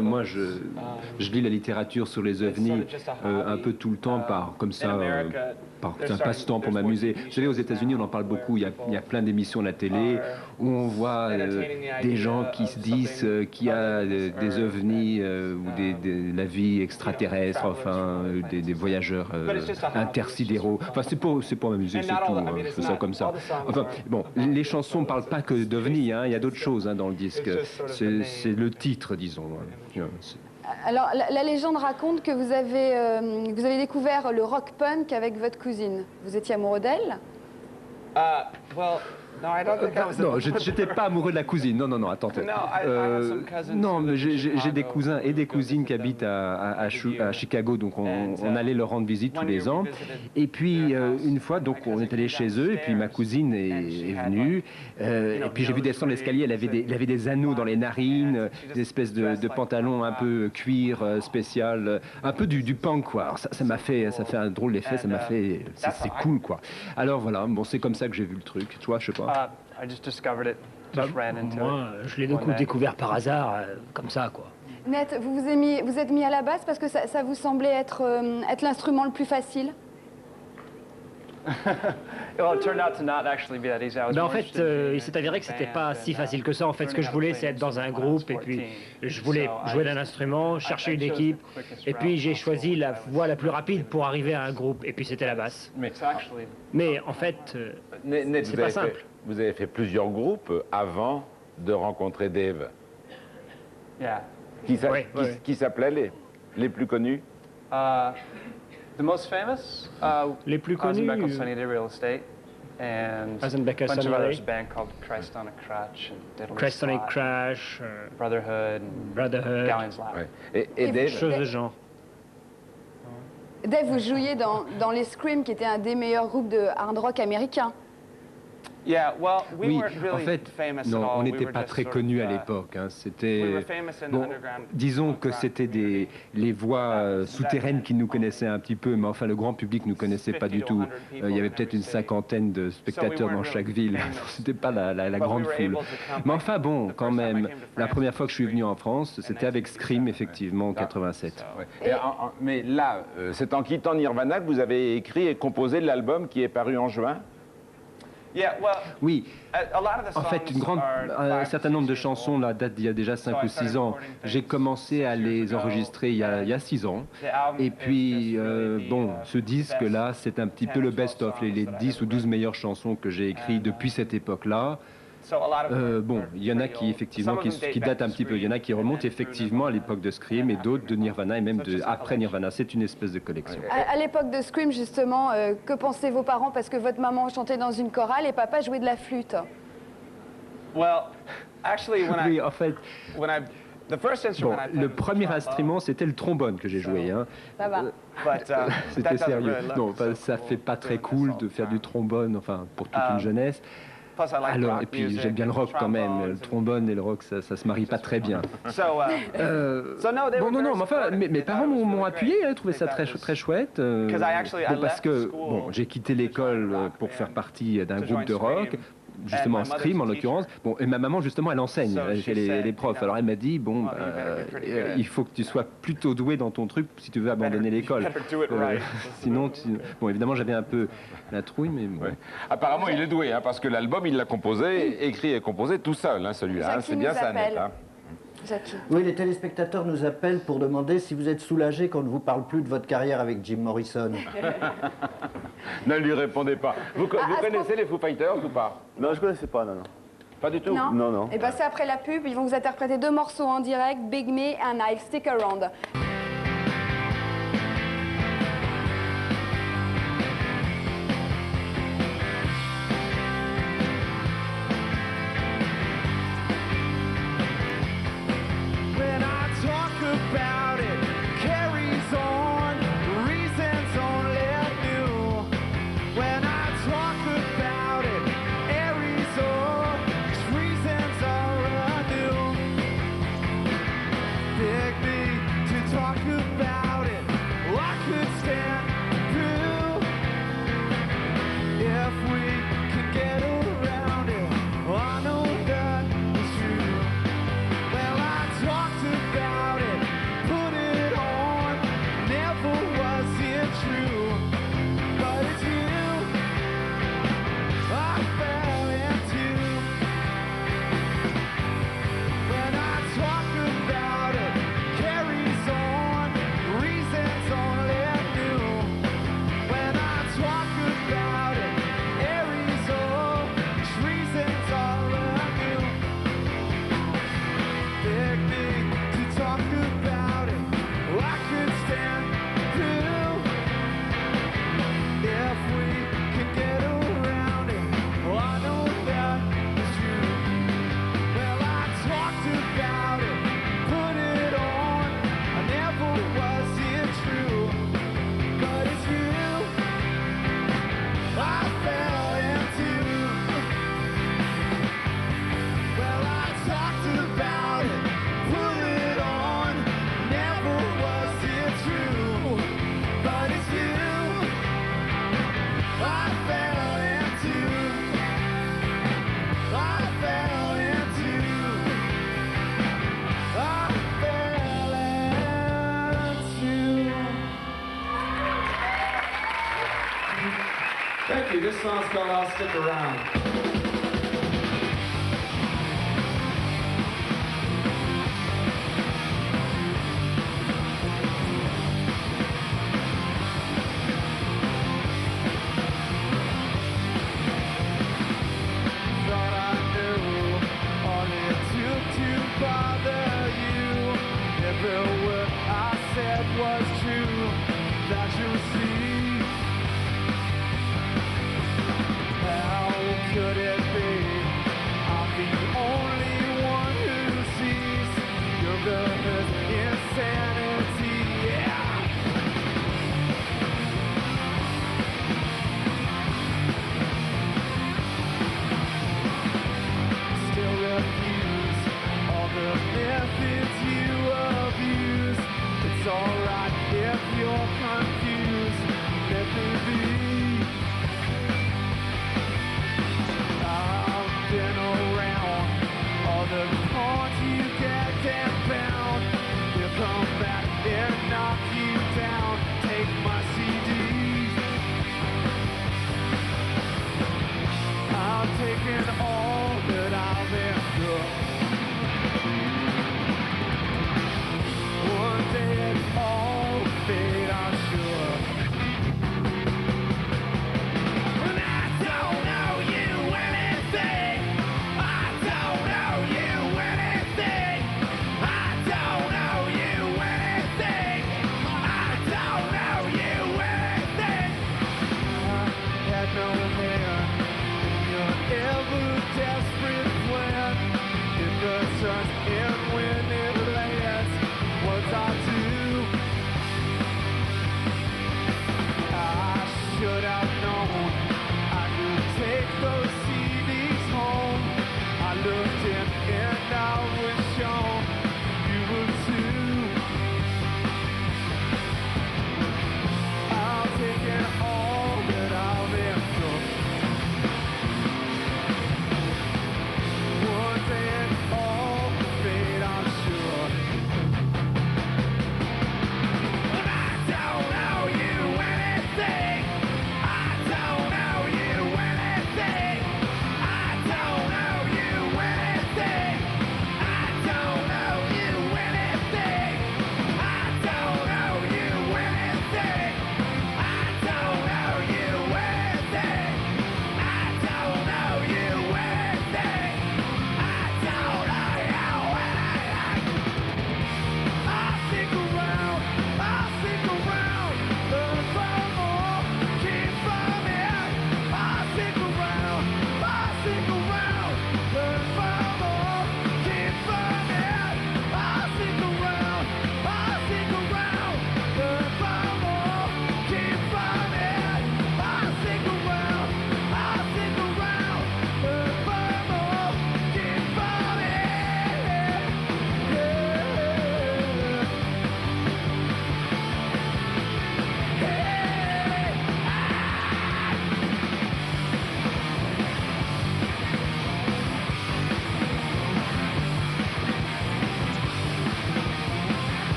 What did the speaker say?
Moi, je lis la littérature sur les ovnis un peu tout le temps, comme ça, c'est un passe-temps pour m'amuser. Vous savez, aux États-Unis, on en parle beaucoup. Il y a plein d'émissions à la télé où on voit des gens qui se disent qu'il y a des ovnis ou la vie extraterrestre, enfin, des voyageurs intersidéraux. Enfin, c'est pour m'amuser, c'est tout. Je fais ça comme ça. Enfin, bon, les chansons ne parlent pas que d'ovnis, hein. Il y a d'autres choses dans le disque. C'est le titre, disons. Alors, la légende raconte que vous avez découvert le rock punk avec votre cousine. Vous étiez amoureux d'elle? Non, j'étais pas amoureux de la cousine. Non, attendez. Non, mais j'ai des cousins et des cousines qui habitent à Chicago, donc on allait leur rendre visite tous les ans. Et puis une fois, donc on est allé chez eux, et puis ma cousine est venue. Et puis j'ai vu descendre l'escalier. Elle avait des anneaux dans les narines, des espèces de pantalons un peu cuir spécial, un peu du punk, quoi. Alors ça fait un drôle d'effet. C'est cool, quoi. Alors voilà, bon, c'est comme ça que j'ai vu le truc. Tu vois, je sais pas. Moi, je l'ai donc découvert par hasard, comme ça, quoi. Ned, vous êtes mis à la basse parce que ça vous semblait être l'instrument le plus facile? Ben en fait, il s'est avéré que c'était pas si facile que ça. En fait, ce que je voulais, c'est être dans un groupe, et puis je voulais jouer d'un instrument, chercher une équipe, et puis j'ai choisi la voie la plus rapide pour arriver à un groupe, et puis c'était la basse. Mais en fait, c'est pas simple. Vous avez fait plusieurs groupes avant de rencontrer Dave. Qui s'appelaient les plus connus? Les plus connus, Eisenbecker Sunny Day, Crest on a Crash, Brotherhood, Ouais. Et Dave, choses de genre. Dave, vous jouiez dans les Scream, qui était un des meilleurs groupes de hard rock américains. Oui, en fait, non, on n'était pas très connus à l'époque. Hein. Bon, disons que c'était les voix souterraines qui nous connaissaient un petit peu, mais enfin le grand public ne nous connaissait pas du tout. Il y avait peut-être une cinquantaine de spectateurs dans chaque ville. C'était pas la grande foule. Mais enfin bon, quand même, la première fois que je suis venu en France, c'était avec Scream, effectivement, en 87. mais là, c'est en quittant Nirvana que vous avez écrit et composé l'album qui est paru en juin? Oui, en fait, un certain nombre de chansons là, datent d'il y a déjà 5 ou 6 ans. J'ai commencé à les enregistrer il y a 6 ans. Et puis, bon, ce disque-là, c'est un petit peu le best-of, les 10 ou 12 meilleures chansons que j'ai écrites depuis cette époque-là. Bon, il y en a qui, effectivement, qui datent un petit peu. Il y en a qui remontent effectivement à l'époque de Scream et d'autres de Nirvana et même après Nirvana. C'est une espèce de collection. À l'époque de Scream, justement, que pensaient vos parents? Parce que votre maman chantait dans une chorale et papa jouait de la flûte. Oui, en fait, bon, le premier instrument, c'était le trombone que j'ai joué. Hein. Ça va. C'était sérieux. Non, ça fait pas très cool de faire du trombone, enfin, pour toute une jeunesse. Alors, et puis j'aime bien le rock quand même. Le trombone et le rock, ça se marie pas très bien. Bon, non, mais enfin, mes parents m'ont appuyé, ils trouvaient ça très chouette. Bon, parce que bon, j'ai quitté l'école pour faire partie d'un groupe de rock. Justement, Scream en l'occurrence. Bon, et ma maman, justement, elle enseigne chez les profs. Alors elle m'a dit, bon, il faut que tu sois plutôt doué dans ton truc si tu veux abandonner l'école. Sinon, bon, évidemment, j'avais un peu la trouille, mais bon. Apparemment, il est doué, hein, parce que l'album, il l'a composé, écrit et composé tout seul, hein, celui-là. Hein, c'est bien ça, net. Hein. Oui, les téléspectateurs nous appellent pour demander si vous êtes soulagé qu'on ne vous parle plus de votre carrière avec Jim Morrison. Ne lui répondez pas. Vous connaissez les Foo Fighters ou pas? Non, je ne connaissais pas, non. Pas du tout? Non. Et bien c'est après la pub, ils vont vous interpréter 2 morceaux en direct, Big Me and I'll Stick Around. Well, I talked about it. Thank you. This song's called I'll Stick Around. Every word I said was true. That you see.